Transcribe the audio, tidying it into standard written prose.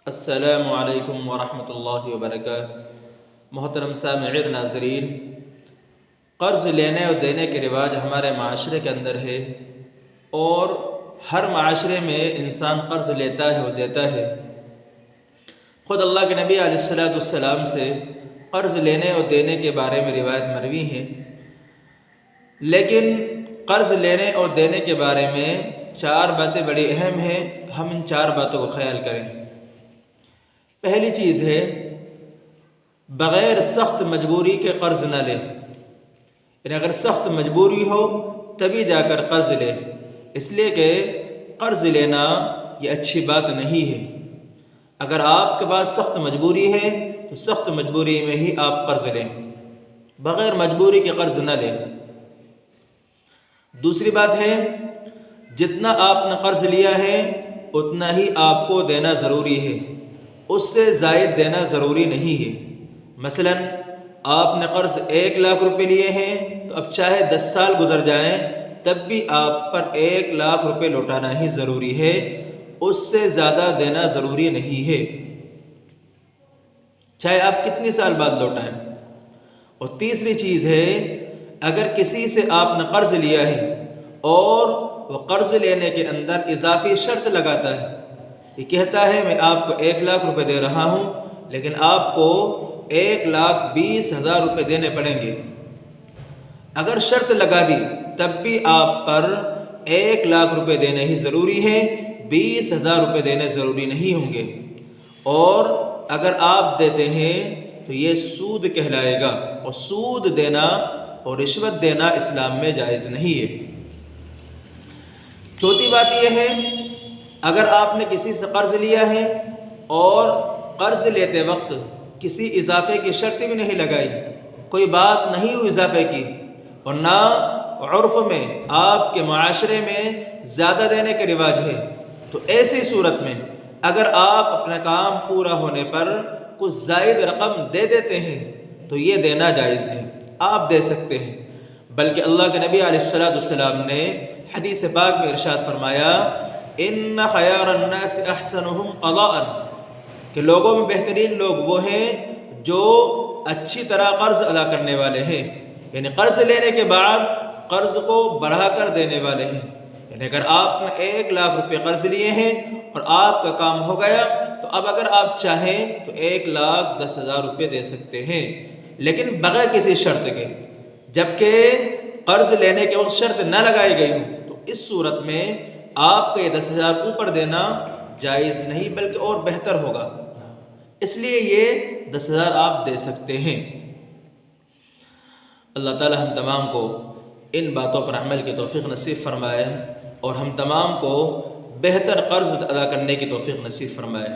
السلام علیکم ورحمۃ اللہ وبرکاتہ۔ محترم سامعین ناظرین، قرض لینے اور دینے کے رواج ہمارے معاشرے کے اندر ہے، اور ہر معاشرے میں انسان قرض لیتا ہے اور دیتا ہے۔ خود اللہ کے نبی علیہ السلام سے قرض لینے اور دینے کے بارے میں روایت مروی ہیں، لیکن قرض لینے اور دینے کے بارے میں 4 باتیں بڑی اہم ہیں۔ ہم ان 4 باتوں کو خیال کریں۔ پہلی چیز ہے، بغیر سخت مجبوری کے قرض نہ لے، یعنی اگر سخت مجبوری ہو تبھی جا کر قرض لے، اس لیے کہ قرض لینا یہ اچھی بات نہیں ہے۔ اگر آپ کے پاس سخت مجبوری ہے تو سخت مجبوری میں ہی آپ قرض لیں، بغیر مجبوری کے قرض نہ لیں۔ دوسری بات ہے، جتنا آپ نے قرض لیا ہے اتنا ہی آپ کو دینا ضروری ہے، اس سے زائد دینا ضروری نہیں ہے۔ مثلا آپ نے قرض 1 لاکھ روپے لیے ہیں، تو اب چاہے 10 سال گزر جائیں تب بھی آپ پر 1 لاکھ روپے لوٹانا ہی ضروری ہے، اس سے زیادہ دینا ضروری نہیں ہے، چاہے آپ کتنی سال بعد لوٹائیں۔ اور تیسری چیز ہے، اگر کسی سے آپ نے قرض لیا ہے اور وہ قرض لینے کے اندر اضافی شرط لگاتا ہے، یہ کہتا ہے میں آپ کو 1 لاکھ روپے دے رہا ہوں، لیکن آپ کو 1,20,000 روپے دینے پڑیں گے، اگر شرط لگا دی تب بھی آپ پر 1 لاکھ روپے دینے ہی ضروری ہے، 20,000 روپے دینے ضروری نہیں ہوں گے۔ اور اگر آپ دیتے ہیں تو یہ سود کہلائے گا، اور سود دینا اور رشوت دینا اسلام میں جائز نہیں ہے۔ چوتھی بات یہ ہے، اگر آپ نے کسی سے قرض لیا ہے اور قرض لیتے وقت کسی اضافے کی شرط بھی نہیں لگائی، کوئی بات نہیں ہوئی اضافے کی، اور نہ عرف میں آپ کے معاشرے میں زیادہ دینے کے رواج ہے، تو ایسی صورت میں اگر آپ اپنا کام پورا ہونے پر کچھ زائد رقم دے دیتے ہیں تو یہ دینا جائز ہے، آپ دے سکتے ہیں۔ بلکہ اللہ کے نبی علیہ السلام نے حدیث پاک میں ارشاد فرمایا، ان خیار الناس احسنهم قضاء، کہ لوگوں میں بہترین لوگ وہ ہیں جو اچھی طرح قرض ادا کرنے والے ہیں، یعنی قرض لینے کے بعد قرض کو بڑھا کر دینے والے ہیں۔ یعنی اگر آپ نے 1 لاکھ روپے قرض لیے ہیں اور آپ کا کام ہو گیا تو اب اگر آپ چاہیں تو 1,10,000 روپے دے سکتے ہیں، لیکن بغیر کسی شرط کے۔ جبکہ قرض لینے کے وقت شرط نہ لگائی گئی ہو تو اس صورت میں آپ کا یہ 10,000 اوپر دینا جائز نہیں، بلکہ اور بہتر ہوگا، اس لیے یہ 10,000 آپ دے سکتے ہیں۔ اللہ تعالی ہم تمام کو ان باتوں پر عمل کی توفیق نصیب فرمائے، اور ہم تمام کو بہتر قرض ادا کرنے کی توفیق نصیب فرمائے۔